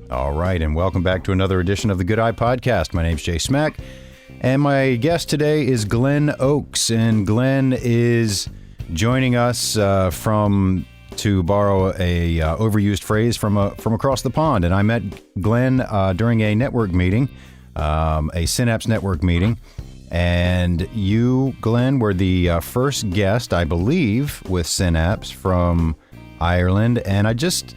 All right, and welcome back to another edition of the Good Eye Podcast. My name's Jay Smack, and my guest today is Glenn Oakes, and Glenn is joining us to borrow a overused phrase from across the pond. And I met Glenn during a network meeting, a Synapse network meeting, and you, Glenn, were the first guest, I believe, with Synapse from Ireland, and I just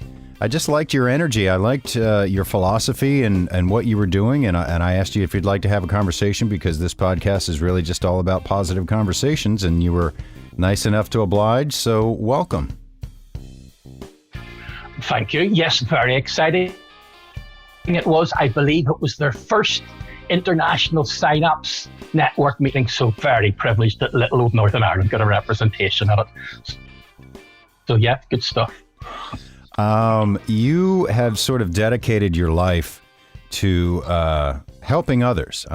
liked your energy. I liked your philosophy and what you were doing, and I asked you if you'd like to have a conversation, because this podcast is really just all about positive conversations, and you were nice enough to oblige, so welcome. Thank you. Yes, very exciting. It was, I believe it was their first international Synapse network meeting, so very privileged that little old Northern Ireland got a representation at it. So yeah, good stuff. You have sort of dedicated your life to helping others,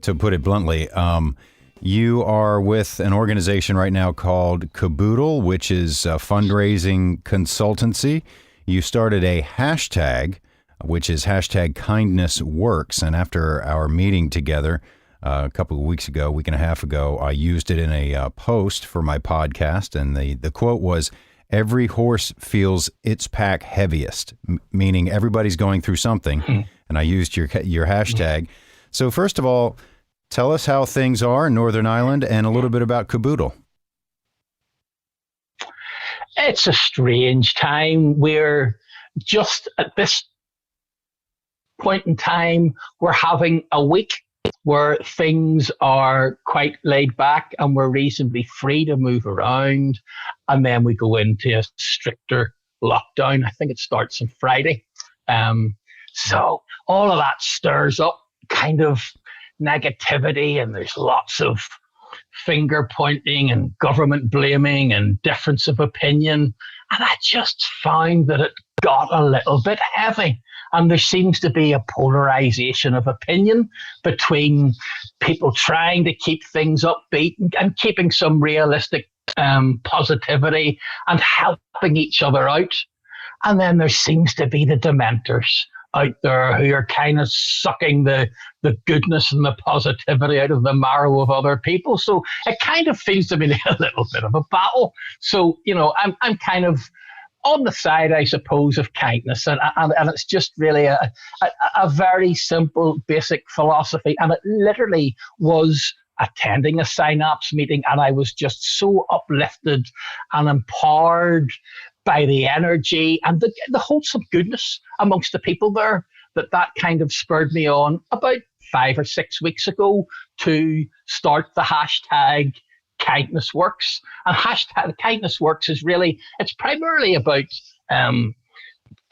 to put it bluntly. You are with an organization right now called Caboodle, which is a fundraising consultancy. You started a hashtag, which is hashtag kindnessworks. And after our meeting together a couple of weeks ago, week and a half ago, I used it in a post for my podcast. And the quote was, "Every horse feels its pack heaviest," meaning everybody's going through something. And I used your hashtag. So first of all, tell us how things are in Northern Ireland and a little bit about Caboodle. It's a strange time. We're just at this point in time, we're having a week where things are quite laid back and we're reasonably free to move around. And then we go into a stricter lockdown. I think it starts on Friday. So all of that stirs up kind of negativity, and there's lots of finger pointing and government blaming and difference of opinion. And I just found that it got a little bit heavy. And there seems to be a polarization of opinion between people trying to keep things upbeat and keeping some realistic positivity and helping each other out. And then there seems to be the dementors out there who are kind of sucking the goodness and the positivity out of the marrow of other people. So it kind of feels to me like a little bit of a battle. So, I'm kind of on the side, I suppose, of kindness. And it's just really a very simple, basic philosophy. And it literally was attending a Synapse meeting, and I was just so uplifted and empowered by the energy and the wholesome goodness amongst the people there that kind of spurred me on about 5 or 6 weeks ago to start the hashtag kindnessworks. And hashtag kindnessworks is really, it's primarily about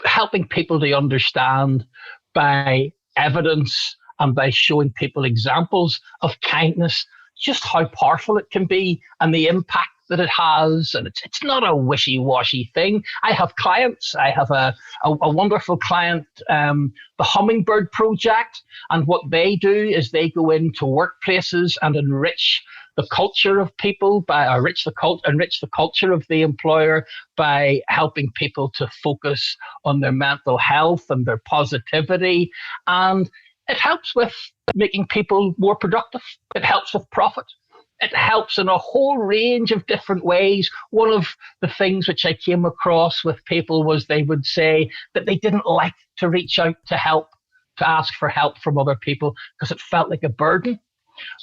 helping people to understand by evidence and by showing people examples of kindness, just how powerful it can be and the impact that it has. And it's not a wishy-washy thing. I have clients. I have a wonderful client, the Hummingbird Project. And what they do is they go into workplaces and enrich the culture of people, enrich the culture of the employer by helping people to focus on their mental health and their positivity. And it helps with making people more productive. It helps with profit. It helps in a whole range of different ways. One of the things which I came across with people was they would say that they didn't like to reach out to help, to ask for help from other people, because it felt like a burden.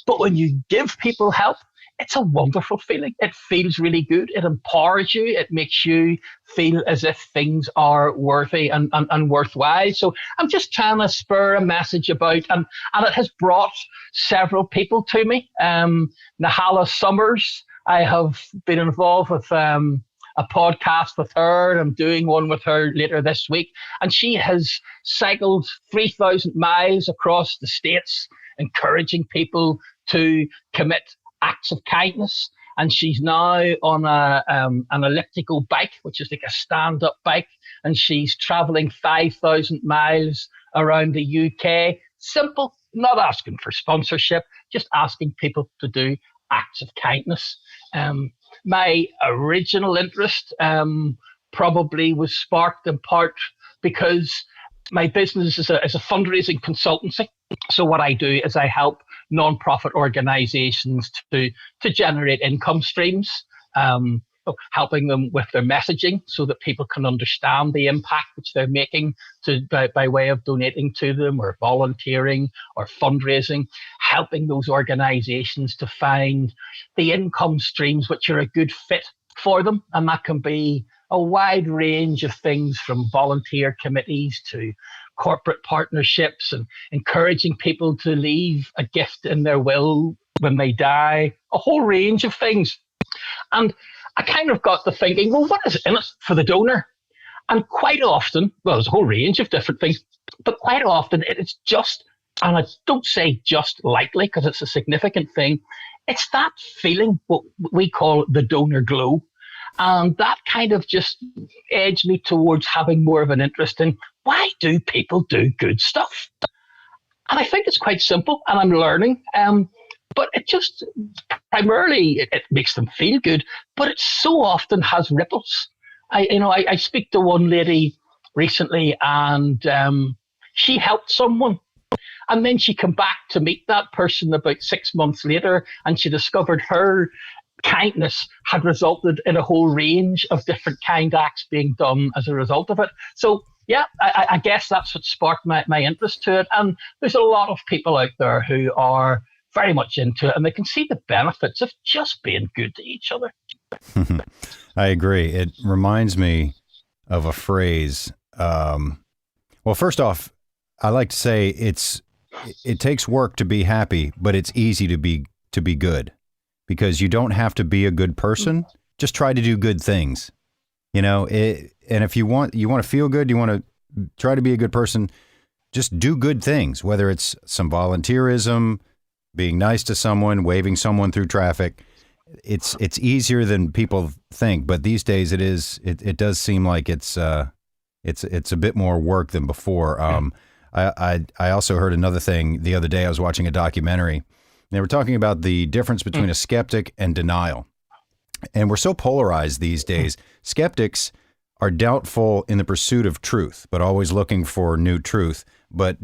But when you give people help, it's a wonderful feeling. It feels really good. It empowers you. It makes you feel as if things are worthy and worthwhile. So I'm just trying to spur a message about, and it has brought several people to me. Nahala Summers, I have been involved with a podcast with her. I'm doing one with her later this week. And she has cycled 3,000 miles across the States, encouraging people to commit acts of kindness. And she's now on an elliptical bike, which is like a stand-up bike, and she's traveling 5,000 miles around the UK. Simple, not asking for sponsorship, just asking people to do acts of kindness. My original interest probably was sparked in part because my business is a fundraising consultancy. So what I do is I help nonprofit organizations to generate income streams, helping them with their messaging so that people can understand the impact which they're making by way of donating to them or volunteering or fundraising, helping those organizations to find the income streams which are a good fit for them. And that can be a wide range of things, from volunteer committees to corporate partnerships, and encouraging people to leave a gift in their will when they die, a whole range of things. And I kind of got to thinking, well, what is in it for the donor? And quite often, well, there's a whole range of different things, but quite often it's just, and I don't say just lightly because it's a significant thing, it's that feeling, what we call the donor glow. And that kind of just edged me towards having more of an interest in, why do people do good stuff? And I think it's quite simple, and I'm learning. But it just primarily it makes them feel good, but it so often has ripples. I speak to one lady recently, and she helped someone, and then she came back to meet that person about 6 months later, and she discovered her kindness had resulted in a whole range of different kind acts being done as a result of it. So yeah, I guess that's what sparked my interest to it. And there's a lot of people out there who are very much into it, and they can see the benefits of just being good to each other. I agree. It reminds me of a phrase. Well, first off, I like to say it takes work to be happy, but it's easy to be good, because you don't have to be a good person. Just try to do good things, and if you want to feel good, you want to try to be a good person, just do good things, whether it's some volunteerism, being nice to someone, waving someone through traffic. It's easier than people think, but these days it does seem like it's a bit more work than before. I also heard another thing the other day. I was watching a documentary. They were talking about the difference between a skeptic and denial. And we're so polarized these days. Skeptics are doubtful in the pursuit of truth, but always looking for new truth. But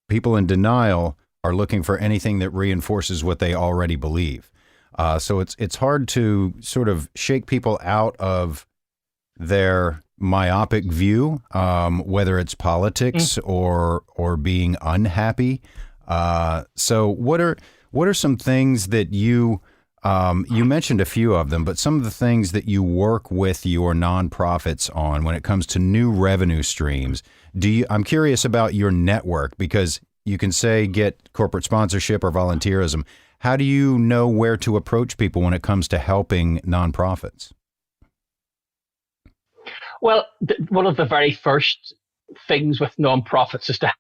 people in denial are looking for anything that reinforces what they already believe. So it's hard to sort of shake people out of their myopic view, whether it's politics or being unhappy. So what are some things that you mentioned a few of them, but some of the things that you work with your nonprofits on when it comes to new revenue streams? I'm curious about your network, because you can say get corporate sponsorship or volunteerism. How do you know where to approach people when it comes to helping nonprofits? Well, one of the very first things with nonprofits is to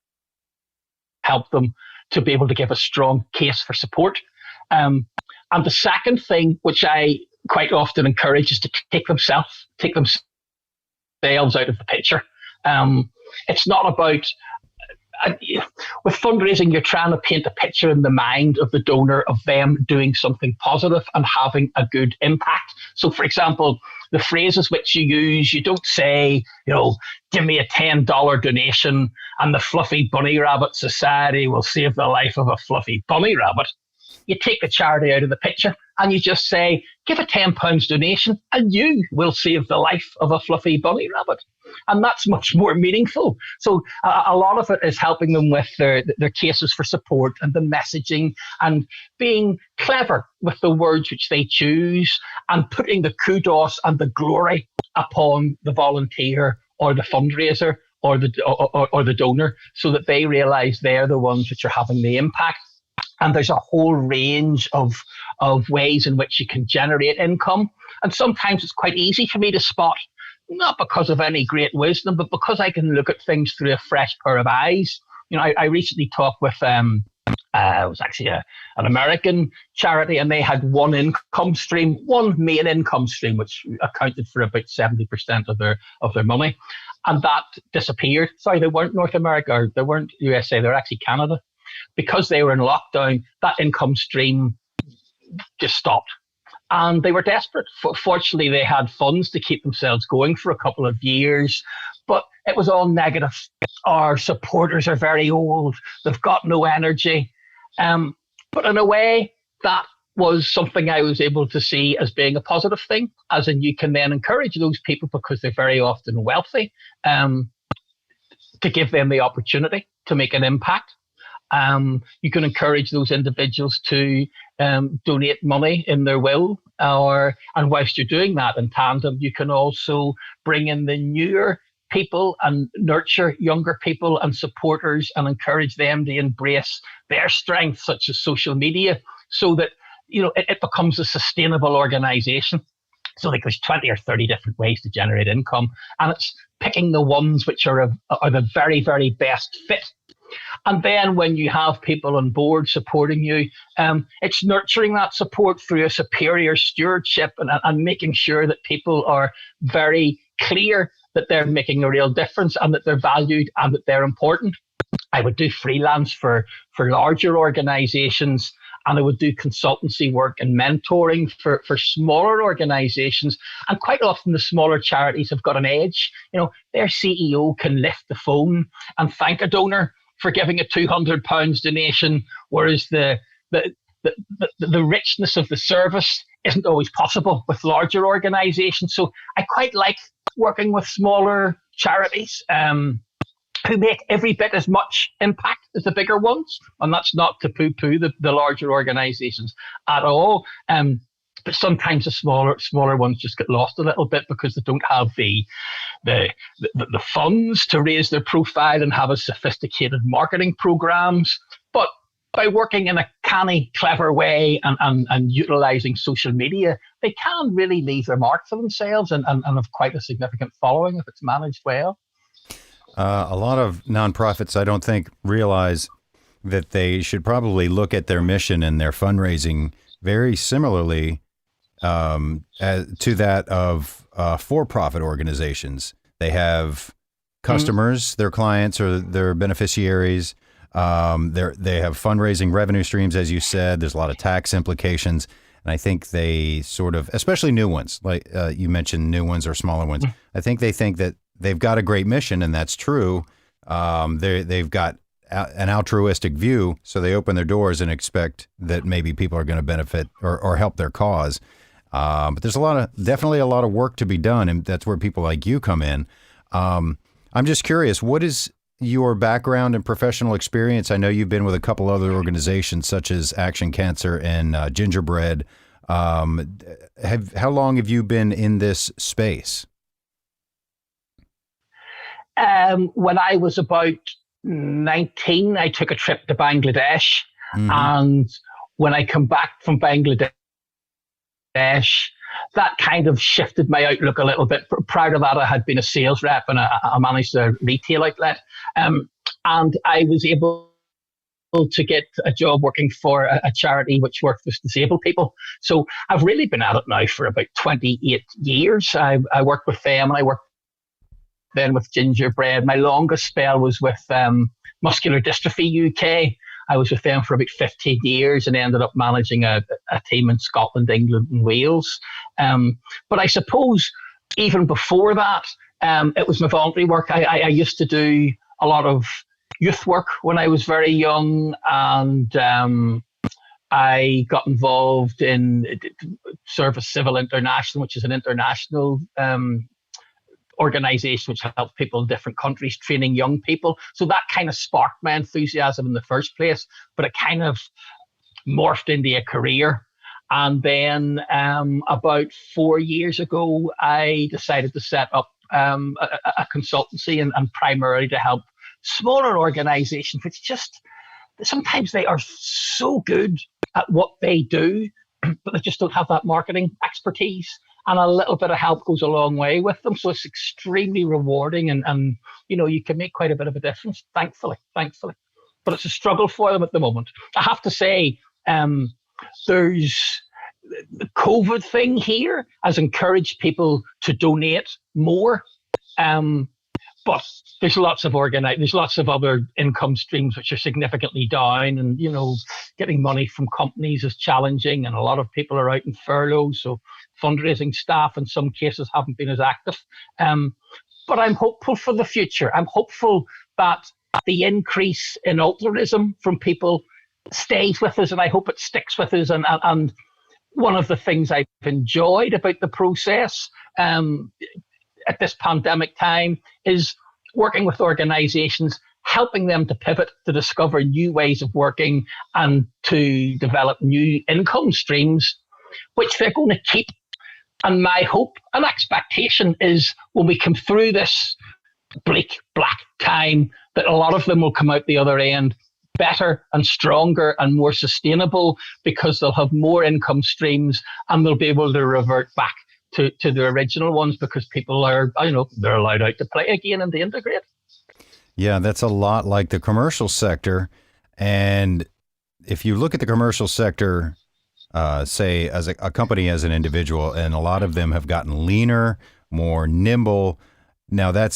help them to be able to give a strong case for support. And the second thing, which I quite often encourage, is to take themselves out of the picture. It's not about, with fundraising, you're trying to paint a picture in the mind of the donor of them doing something positive and having a good impact. So, for example, the phrases which you use, you don't say, give me a $10 donation and the Fluffy Bunny Rabbit Society will save the life of a fluffy bunny rabbit. You take the charity out of the picture and you just say, give a £10 donation and you will save the life of a fluffy bunny rabbit. And that's much more meaningful. So a lot of it is helping them with their cases for support and the messaging, and being clever with the words which they choose, and putting the kudos and the glory upon the volunteer or the fundraiser or the donor, so that they realize they're the ones which are having the impact. And there's a whole range of ways in which you can generate income. And sometimes it's quite easy for me to spot, not because of any great wisdom, but because I can look at things through a fresh pair of eyes. I recently talked with it was actually an American charity, and they had one main income stream, which accounted for about 70% of their money, and that disappeared. Sorry, they weren't North America, or they weren't USA, they were actually Canada. Because they were in lockdown, that income stream just stopped. And they were desperate. Fortunately, they had funds to keep themselves going for a couple of years, but it was all negative. Our supporters are very old. They've got no energy. But in a way, that was something I was able to see as being a positive thing, as in you can then encourage those people, because they're very often wealthy, to give them the opportunity to make an impact. You can encourage those individuals to donate money in their will, and whilst you're doing that in tandem, you can also bring in the newer people and nurture younger people and supporters and encourage them to embrace their strengths, such as social media, so that it becomes a sustainable organization. So like there's 20 or 30 different ways to generate income, and it's picking the ones which are the very, very best fit. And then when you have people on board supporting you, it's nurturing that support through a superior stewardship, and making sure that people are very clear that they're making a real difference and that they're valued and that they're important. I would do freelance for larger organizations, and I would do consultancy work and mentoring for smaller organizations. And quite often the smaller charities have got an edge. Their CEO can lift the phone and thank a donor for giving a £200 donation, whereas the richness of the service isn't always possible with larger organizations. So I quite like working with smaller charities who make every bit as much impact as the bigger ones. And that's not to poo-poo the larger organizations at all. But sometimes the smaller ones just get lost a little bit because they don't have the funds to raise their profile and have a sophisticated marketing programs. But by working in a canny, clever way and utilizing social media, they can really leave their mark for themselves and have quite a significant following if it's managed well. A lot of nonprofits, I don't think, realize that they should probably look at their mission and their fundraising very similarly to that of for-profit organizations. They have customers, their clients or their beneficiaries. They have fundraising revenue streams, as you said. There's a lot of tax implications. And I think they sort of, especially new ones, like you mentioned new ones or smaller ones, I think they think that they've got a great mission, and that's true. They've got an altruistic view, so they open their doors and expect that maybe people are going to benefit or help their cause. But there's definitely a lot of work to be done, and that's where people like you come in. I'm just curious, what is your background and professional experience? I know you've been with a couple other organizations such as Action Cancer and Gingerbread. How long have you been in this space? When I was about 19, I took a trip to Bangladesh. And when I come back from Bangladesh, that kind of shifted my outlook a little bit. Prior to that, I had been a sales rep and I managed a retail outlet. And I was able to get a job working for a charity which works with disabled people. So I've really been at it now for about 28 years. I worked with them, and I worked then with Gingerbread. My longest spell was with Muscular Dystrophy UK. I was with them for about 15 years and ended up managing a team in Scotland, England, and Wales. But I suppose even before that, it was my voluntary work. I used to do a lot of youth work when I was very young, and I got involved in Service Civil International, which is an international organization which helps people in different countries training young people. So that kind of sparked my enthusiasm in the first place, but it kind of morphed into a career. And then about 4 years ago, I decided to set up a consultancy and primarily to help smaller organizations, which just sometimes they are so good at what they do, but they just don't have that marketing expertise. And a little bit of help goes a long way with them. So it's extremely rewarding and you can make quite a bit of a difference, thankfully. But it's a struggle for them at the moment. I have to say, there's the COVID thing here has encouraged people to donate more. But there's lots of other income streams which are significantly down, and getting money from companies is challenging, and a lot of people are out in furlough, so fundraising staff in some cases haven't been as active. But I'm hopeful for the future. I'm hopeful that the increase in altruism from people stays with us, and I hope it sticks with us. And one of the things I've enjoyed about the process at this pandemic time is working with organizations, helping them to pivot, to discover new ways of working, and to develop new income streams, which they're going to keep. And my hope and expectation is when we come through this bleak, black time, that a lot of them will come out the other end better and stronger and more sustainable, because they'll have more income streams and they'll be able to revert back to the original ones, because people are, they're allowed out to play again and to integrate. Yeah, that's a lot like the commercial sector. And if you look at the commercial sector, say as a company, as an individual, and a lot of them have gotten leaner, more nimble. Now that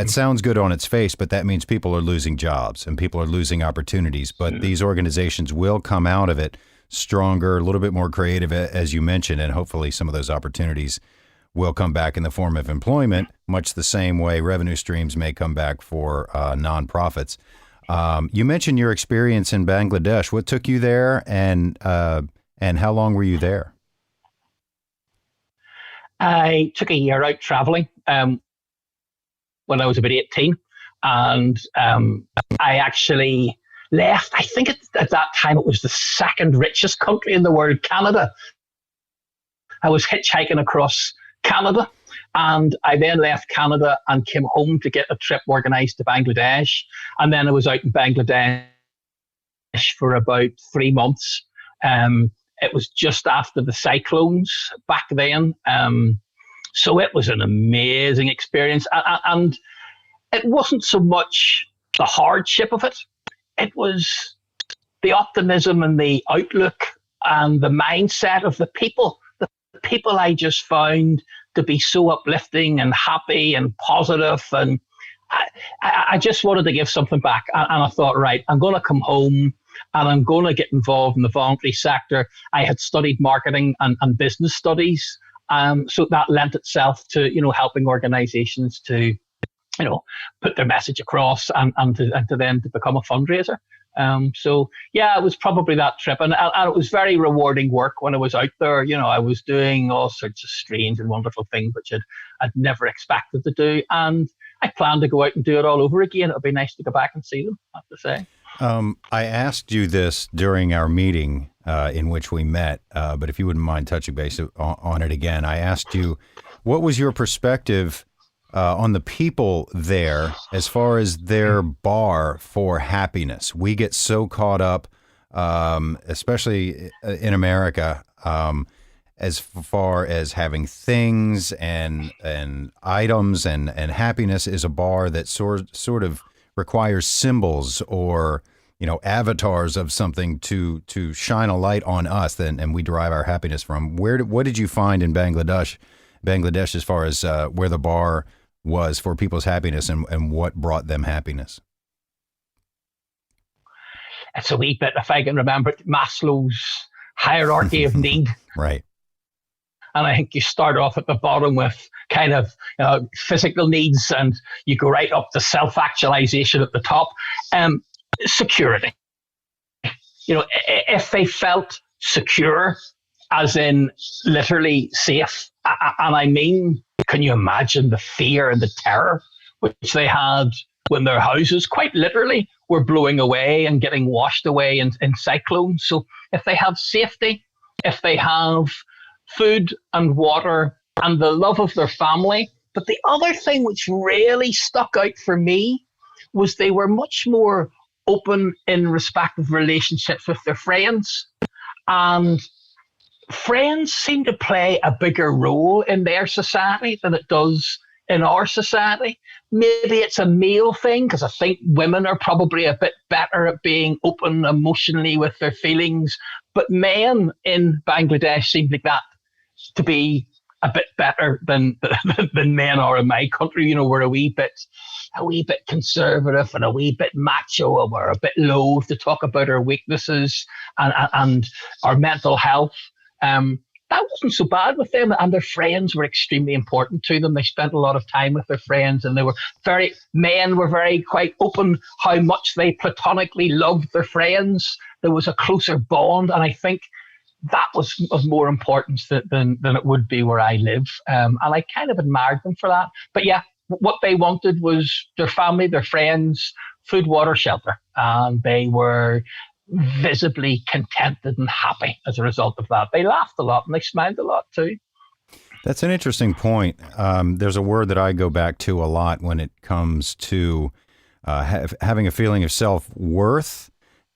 sounds good on its face, but that means people are losing jobs and people are losing opportunities. But these organizations will come out of it stronger, a little bit more creative, as you mentioned, and hopefully some of those opportunities will come back in the form of employment, much the same way revenue streams may come back for nonprofits. You mentioned your experience in Bangladesh. What took you there, and how long were you there? I took a year out traveling when I was about 18, and I actually left. I think at that time it was the second richest country in the world, Canada. I was hitchhiking across Canada, and I then left Canada and came home to get a trip organised to Bangladesh. And then I was out in Bangladesh for about 3 months. It was just after the cyclones back then. So it was an amazing experience. And it wasn't so much the hardship of it. It was the optimism and the outlook and the mindset of the people. The people I just found to be so uplifting and happy and positive. And I just wanted to give something back. And I thought, right, I'm going to come home and I'm going to get involved in the voluntary sector. I had studied marketing and business studies. So that lent itself to, helping organizations to, put their message across and to then to become a fundraiser. So yeah, it was probably that trip. And it was very rewarding work when I was out there. I was doing all sorts of strange and wonderful things, which I'd never expected to do. And I plan to go out and do it all over again. It would be nice to go back and see them, I have to say. I asked you this during our meeting in which we met, but if you wouldn't mind touching base on it again, I asked you, what was your perspective on the people there as far as their bar for happiness? We get so caught up, especially in America, as far as having things and items, and happiness is a bar that sort of requires symbols or avatars of something to shine a light on us, and we derive our happiness from. What did you find in Bangladesh as far as where the bar was for people's happiness, and what brought them happiness? It's a wee bit, if I can remember it, Maslow's hierarchy of need. Right. And I think you start off at the bottom with kind of physical needs, and you go right up to self-actualization at the top. Security. If they felt secure, as in literally safe, and I mean, can you imagine the fear and the terror which they had when their houses quite literally were blowing away and getting washed away in cyclones? So if they have safety, if they have food and water and the love of their family. But the other thing which really stuck out for me was they were much more open in respect of relationships with their friends. And friends seem to play a bigger role in their society than it does in our society. Maybe it's a male thing, because I think women are probably a bit better at being open emotionally with their feelings. But men in Bangladesh seem like that to be a bit better than than men are in my country. You know, we're a wee bit conservative and a wee bit macho, and we're a bit loath to talk about our weaknesses and our mental health. That wasn't so bad with them, and their friends were extremely important to them. They spent a lot of time with their friends, and men were very quite open how much they platonically loved their friends. There was a closer bond, and I think that was of more importance than it would be where I live. And I kind of admired them for that. But yeah, what they wanted was their family, their friends, food, water, shelter, and they were visibly contented and happy as a result of that. They laughed a lot and they smiled a lot too. That's an interesting point. There's a word that I go back to a lot when it comes to having a feeling of self-worth,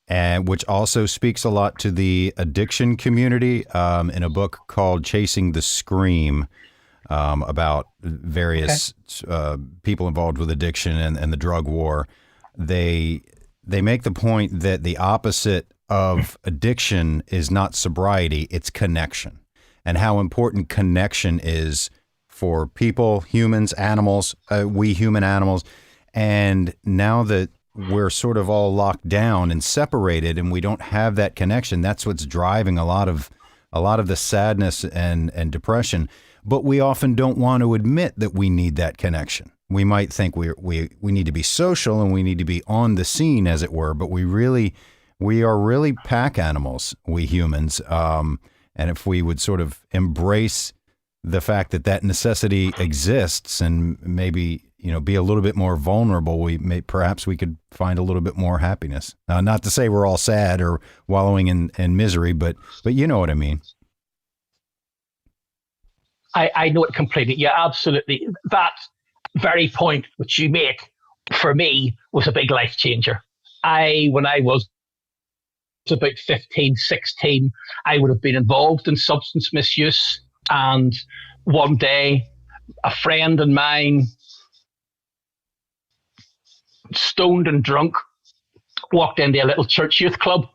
and which also speaks a lot to the addiction community. In a book called Chasing the Scream, about various people involved with addiction and the drug war, they make the point that the opposite of addiction is not sobriety, it's connection, and how important connection is for people, humans, animals, we human animals. And now that we're sort of all locked down and separated and we don't have that connection, that's what's driving a lot of the sadness and depression. But we often don't want to admit that we need that connection. We might think we need to be social and we need to be on the scene, as it were, but we are really pack animals, we humans. And if we would sort of embrace the fact that necessity exists and maybe, be a little bit more vulnerable, perhaps we could find a little bit more happiness. Not to say we're all sad or wallowing in misery, but you know what I mean. I know it completely. Yeah, absolutely. That very point which you make, for me, was a big life changer. When I was about 15, 16, I would have been involved in substance misuse. And one day, a friend of mine, stoned and drunk, walked into a little church youth club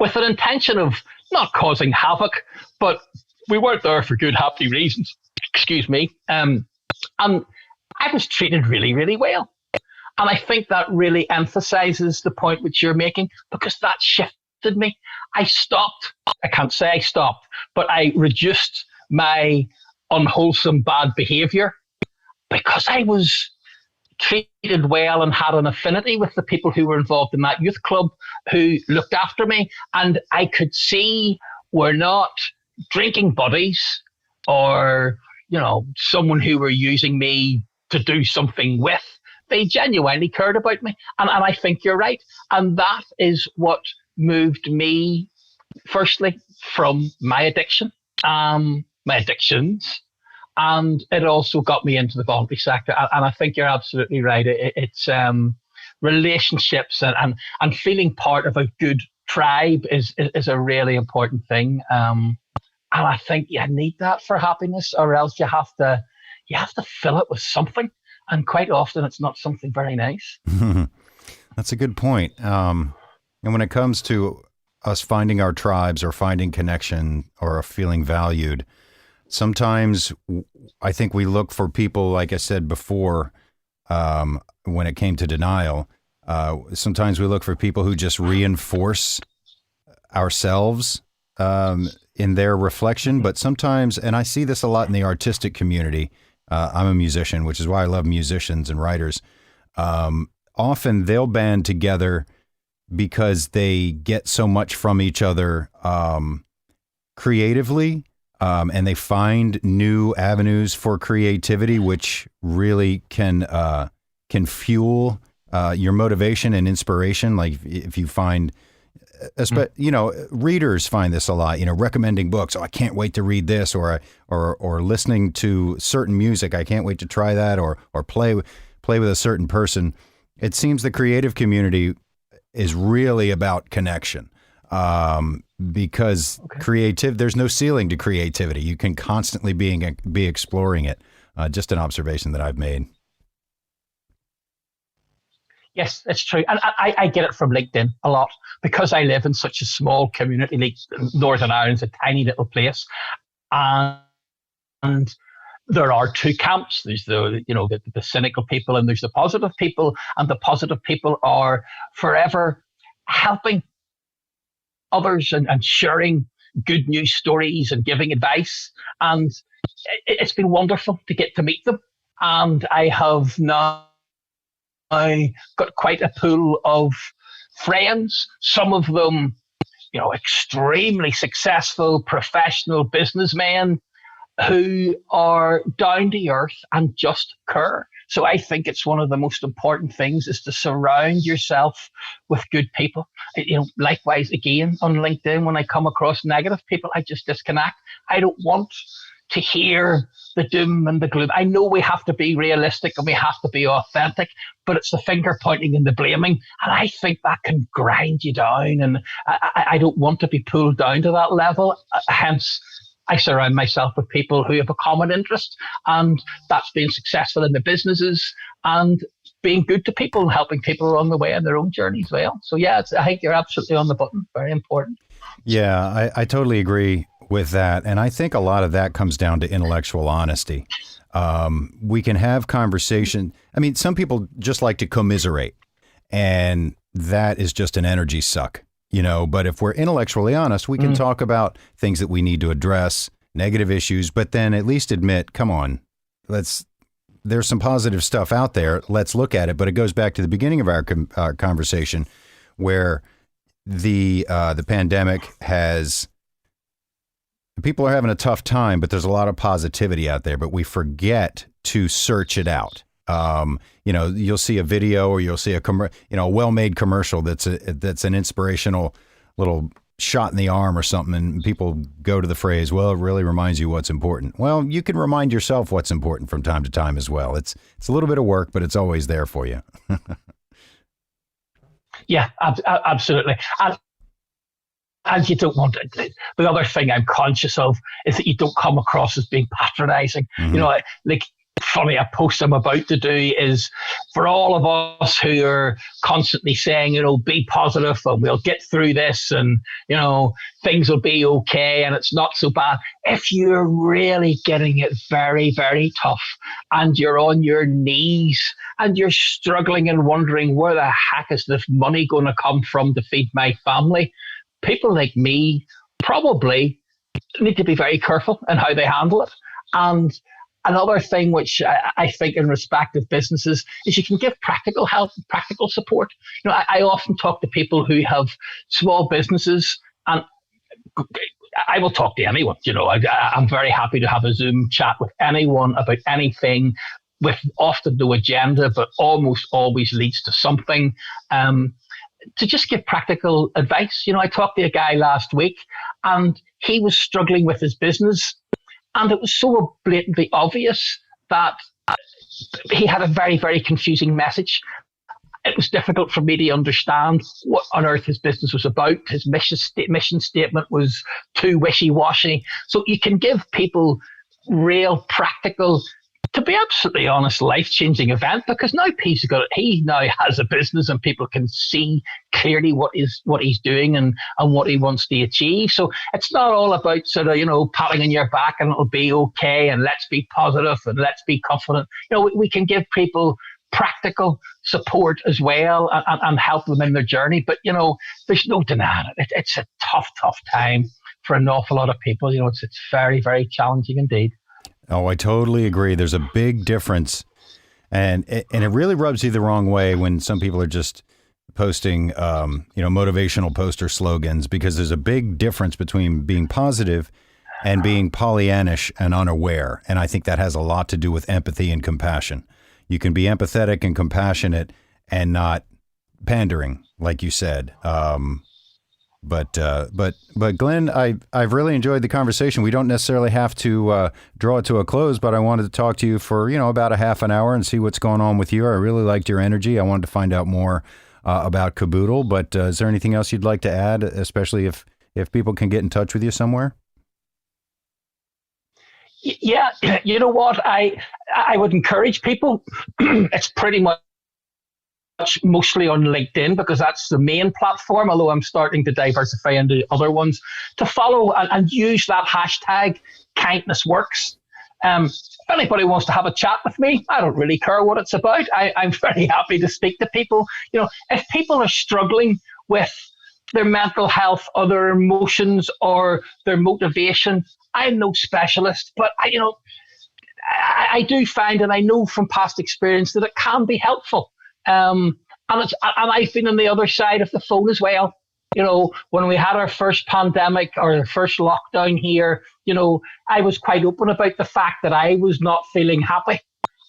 with an intention of not causing havoc, but we weren't there for good, happy reasons. Excuse me. And I was treated really, really well. And I think that really emphasizes the point which you're making, because that shifted me. I can't say I stopped, but I reduced my unwholesome bad behavior because I was treated well and had an affinity with the people who were involved in that youth club, who looked after me. And I could see we're not drinking buddies or, someone who were using me to do something with. They genuinely cared about me. And I think you're right. And that is what moved me, firstly, from my addictions. And it also got me into the voluntary sector. And I think you're absolutely right. It's relationships and feeling part of a good tribe is a really important thing. And I think you need that for happiness, or else you have to fill it with something. And quite often it's not something very nice. That's a good point. And when it comes to us finding our tribes or finding connection or feeling valued, sometimes I think we look for people, like I said before, when it came to denial, sometimes we look for people who just reinforce ourselves in their reflection. But sometimes, and I see this a lot in the artistic community, I'm a musician, which is why I love musicians and writers. Often they'll band together because they get so much from each other creatively, and they find new avenues for creativity, which really can fuel your motivation and inspiration. Like if you find, readers find this a lot, recommending books. Oh, I can't wait to read this, or listening to certain music. I can't wait to try that, or play with a certain person. It seems the creative community is really about connection, because there's no ceiling to creativity. You can constantly be exploring it. Just an observation that I've made. Yes, it's true. And I get it from LinkedIn a lot, because I live in such a small community. Like Northern Ireland's a tiny little place. And And there are two camps. There's the cynical people and there's the positive people. And the positive people are forever helping others and sharing good news stories and giving advice. And it's been wonderful to get to meet them. And I have now got quite a pool of friends, some of them, extremely successful professional businessmen who are down to earth and just care. So I think it's one of the most important things is to surround yourself with good people. Likewise, again, on LinkedIn, when I come across negative people, I just disconnect. I don't want to hear the doom and the gloom. I know we have to be realistic and we have to be authentic, but it's the finger pointing and the blaming. And I think that can grind you down. And I don't want to be pulled down to that level. Hence, I surround myself with people who have a common interest, and that's being successful in the businesses and being good to people and helping people along the way in their own journey as well. So yeah, I think you're absolutely on the button. Very important. Yeah, I totally agree with that. And I think a lot of that comes down to intellectual honesty. We can have conversation. I mean, some people just like to commiserate, and that is just an energy suck. But if we're intellectually honest, we can talk about things that we need to address, negative issues, but then at least admit, come on, there's some positive stuff out there. Let's look at it. But it goes back to the beginning of our conversation where the pandemic people are having a tough time, but there's a lot of positivity out there, but we forget to search it out. You'll see a video or you'll see a well-made commercial that's an inspirational little shot in the arm or something, and people go to the phrase, well, it really reminds you what's important. Well, you can remind yourself what's important from time to time as well. It's a little bit of work, but it's always there for you. Yeah, absolutely. And you don't want it. The other thing I'm conscious of is that you don't come across as being patronizing. Mm-hmm. Funny, a post I'm about to do is for all of us who are constantly saying, be positive and we'll get through this and, things will be okay and it's not so bad. If you're really getting it very, very tough and you're on your knees and you're struggling and wondering where the heck is this money going to come from to feed my family, people like me probably need to be very careful in how they handle it. And another thing which I think in respect of businesses is you can give practical help, practical support. I often talk to people who have small businesses, and I will talk to anyone. I'm very happy to have a Zoom chat with anyone about anything, with often no agenda, but almost always leads to something. To just give practical advice. I talked to a guy last week and he was struggling with his business, and it was so blatantly obvious that he had a very, very confusing message. It was difficult for me to understand what on earth his business was about. His mission statement was too wishy-washy. So you can give people real practical, to be absolutely honest, life-changing event, because now he now has a business and people can see clearly what he's doing and what he wants to achieve. So it's not all about sort of, patting on your back and it'll be okay and let's be positive and let's be confident. We can give people practical support as well and help them in their journey. But, there's no denying it. It's a tough time for an awful lot of people. It's very, very challenging indeed. Oh, I totally agree. There's a big difference, and it really rubs you the wrong way when some people are just posting, motivational poster slogans, because there's a big difference between being positive and being Pollyannish and unaware. And I think that has a lot to do with empathy and compassion. You can be empathetic and compassionate and not pandering, like you said. But Glenn, I've really enjoyed the conversation. We don't necessarily have to draw it to a close, but I wanted to talk to you for, about a half an hour and see what's going on with you. I really liked your energy. I wanted to find out more about Caboodle, but is there anything else you'd like to add, especially if people can get in touch with you somewhere? Yeah, you know what? I would encourage people. It's pretty much mostly on LinkedIn because that's the main platform, although I'm starting to diversify into other ones, to follow and use that hashtag kindnessworks. If anybody wants to have a chat with me, I don't really care what it's about. I'm very happy to speak to people. If people are struggling with their mental health or their emotions or their motivation, I'm no specialist, but I do find, and I know from past experience, that it can be helpful. And I've been on the other side of the phone as well. When we had our first pandemic or the first lockdown here, I was quite open about the fact that I was not feeling happy.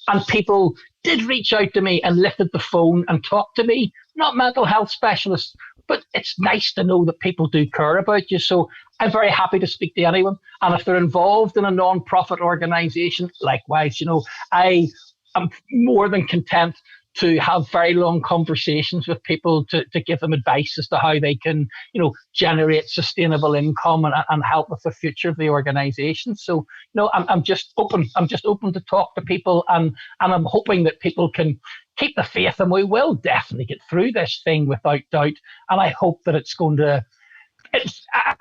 And people did reach out to me and lifted the phone and talked to me, not mental health specialists, but it's nice to know that people do care about you. So I'm very happy to speak to anyone. And if they're involved in a non-profit organization, likewise, I am more than content to have very long conversations with people to give them advice as to how they can, generate sustainable income and help with the future of the organization. So, I'm just open. I'm just open to talk to people, and I'm hoping that people can keep the faith, and we will definitely get through this thing without doubt. And I hope that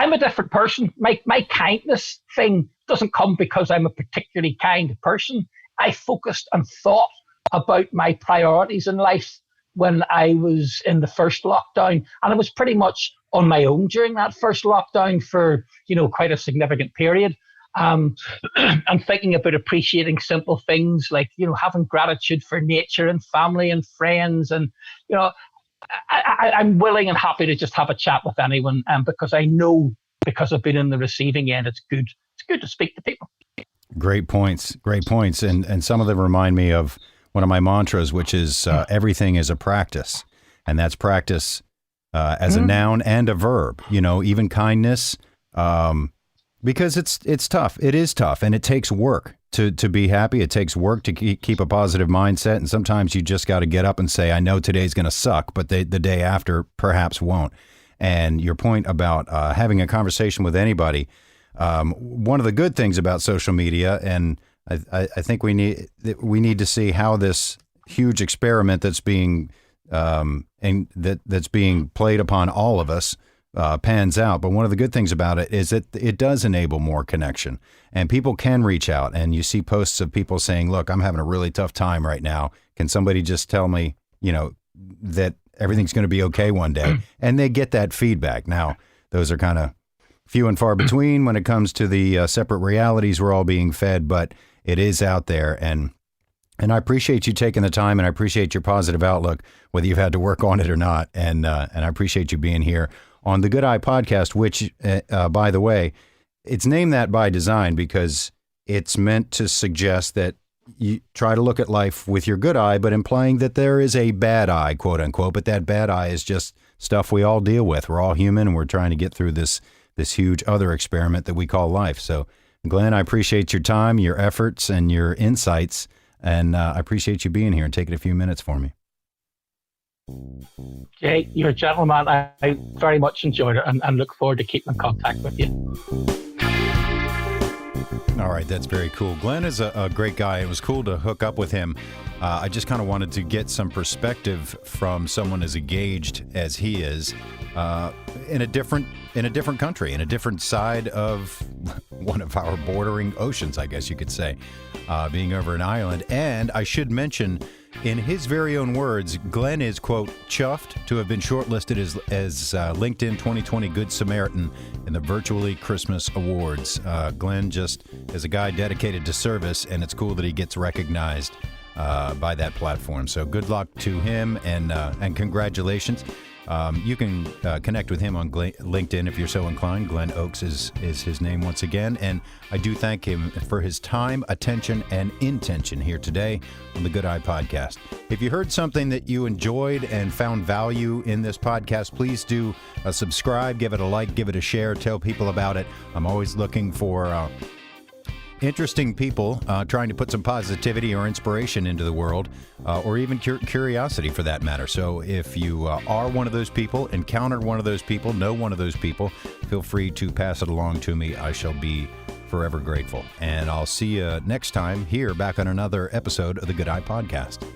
I'm a different person. My kindness thing doesn't come because I'm a particularly kind person. I focused and thought about my priorities in life when I was in the first lockdown. And I was pretty much on my own during that first lockdown for, quite a significant period. I'm thinking about appreciating simple things like, having gratitude for nature and family and friends. And, I'm willing and happy to just have a chat with anyone. Because I know, because I've been in the receiving end, it's good. It's good to speak to people. Great points. Great points. And some of them remind me of one of my mantras, which is everything is a practice. And that's practice as a noun and a verb, even kindness, because it's tough. It is tough. And it takes work to be happy. It takes work to keep a positive mindset. And sometimes you just got to get up and say, I know today's going to suck, but the day after perhaps won't. And your point about having a conversation with anybody, one of the good things about social media, and I think we need to see how this huge experiment that's being that's being played upon all of us pans out. But one of the good things about it is that it does enable more connection, and people can reach out. And you see posts of people saying, "Look, I'm having a really tough time right now. Can somebody just tell me, that everything's going to be okay one day?" And they get that feedback. Now, those are kind of few and far between when it comes to the separate realities we're all being fed, but it is out there. And I appreciate you taking the time, and I appreciate your positive outlook, whether you've had to work on it or not. And I appreciate you being here on the Good Eye podcast, which, by the way, it's named that by design because it's meant to suggest that you try to look at life with your good eye, but implying that there is a bad eye, quote unquote. But that bad eye is just stuff we all deal with. We're all human, and we're trying to get through this huge other experiment that we call life. So, Glenn, I appreciate your time, your efforts, and your insights, and I appreciate you being here and taking a few minutes for me. Jay, you're a gentleman. I very much enjoyed it and look forward to keeping in contact with you. All right, that's very cool. Glenn is a great guy. It was cool to hook up with him. I just kind of wanted to get some perspective from someone as engaged as he is in a different country, in a different side of one of our bordering oceans, I guess you could say, being over in Ireland. And I should mention, in his very own words, Glenn is, quote, chuffed to have been shortlisted as LinkedIn 2020 Good Samaritan in the Virtually Christmas Awards. Glenn just is a guy dedicated to service, and it's cool that he gets recognized by that platform. So good luck to him, and congratulations. You can connect with him on LinkedIn if you're so inclined. Glenn Oakes is his name once again. And I do thank him for his time, attention, and intention here today on the Good Eye Podcast. If you heard something that you enjoyed and found value in this podcast, please do subscribe, give it a like, give it a share, tell people about it. I'm always looking for interesting people trying to put some positivity or inspiration into the world, or even curiosity for that matter. So if you are one of those people, encountered one of those people, know one of those people, feel free to pass it along to me. I shall be forever grateful. And I'll see you next time here back on another episode of the Good Eye Podcast.